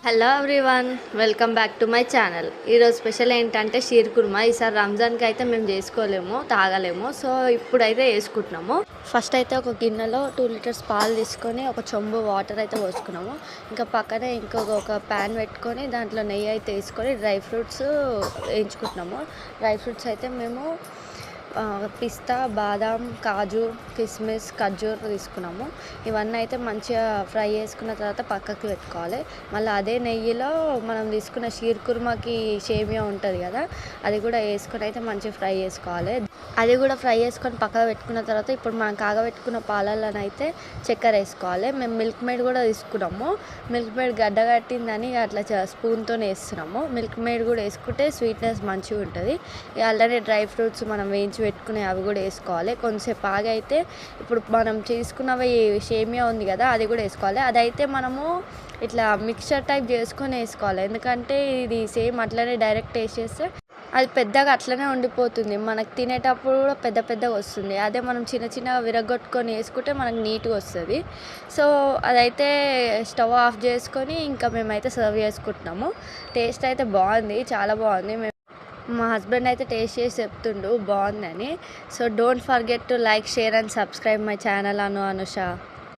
Hello everyone, welcome back to my channel. ఈరోజు special ఏంటంటే shear kurma. ఈసారి రంజాన్కి అయితే మేము చేసుకోలేము, తాగలేము. సో ఇప్పుడైతే వేసుకుంటున్నాము. ఫస్ట్ అయితే ఒక గిన్నెలో 2 లీటర్స్ పాలు తీసుకొని ఒక చెంబు వాటర్ అయితే పోసుకున్నాము. ఇంకా పక్కనే ఇంకొక ప్యాన్ పెట్టుకొని దాంట్లో నెయ్యి అయితే వేసుకొని డ్రై ఫ్రూట్స్ వేయించుకుంటున్నాము. డ్రై ఫ్రూట్స్ అయితే మేము పిస్తా, బాదాం, కాజు, కిస్మిస్, ఖర్జూర్ తీసుకున్నాము. ఇవన్నీ అయితే మంచిగా ఫ్రై చేసుకున్న తర్వాత పక్కకి పెట్టుకోవాలి. మళ్ళీ అదే నెయ్యిలో మనం తీసుకున్న షీర్ కుర్మాకి సేమియా ఉంటుంది కదా, అది కూడా వేసుకొని అయితే మంచిగా ఫ్రై చేసుకోవాలి. అది కూడా ఫ్రై చేసుకొని పక్కకు పెట్టుకున్న తర్వాత ఇప్పుడు మనం కాగబెట్టుకున్న పాలల్లోనైతే చక్కెర వేసుకోవాలి. మేము మిల్క్ మేడ్ కూడా తీసుకున్నాము. మిల్క్ మేడ్ గడ్డ కట్టిందని అట్లా స్పూన్తో వేస్తున్నాము. మిల్క్ మేడ్ కూడా వేసుకుంటే స్వీట్నెస్ మంచిగా ఉంటుంది. అలానే డ్రై ఫ్రూట్స్ మనం వేయించి పెట్టుకునే అవి కూడా వేసుకోవాలి. కొంచెంసేపు ఆగైతే ఇప్పుడు మనం తీసుకున్నవి సేమియా ఉంది కదా, అది కూడా వేసుకోవాలి. అదైతే మనము ఇట్లా మిక్చర్ టైప్ చేసుకొని వేసుకోవాలి. ఎందుకంటే ఇది సేమ్ అట్లనే డైరెక్ట్ వేసేస్తే అది పెద్దగా అట్లనే ఉండిపోతుంది. మనకు తినేటప్పుడు కూడా పెద్దగా వస్తుంది. అదే మనం చిన్నగా విరగొట్టుకొని వేసుకుంటే మనకు నీట్గా వస్తుంది. సో అదైతే స్టవ్ ఆఫ్ చేసుకొని ఇంకా మేమైతే సర్వ్ చేసుకుంటున్నాము. టేస్ట్ అయితే బాగుంది, చాలా బాగుంది. మా హస్బెండ్ అయితే టేస్ట్ చేసి చెప్తుండు బాగుందని. So don't forget to like, share and subscribe my channel Anusha.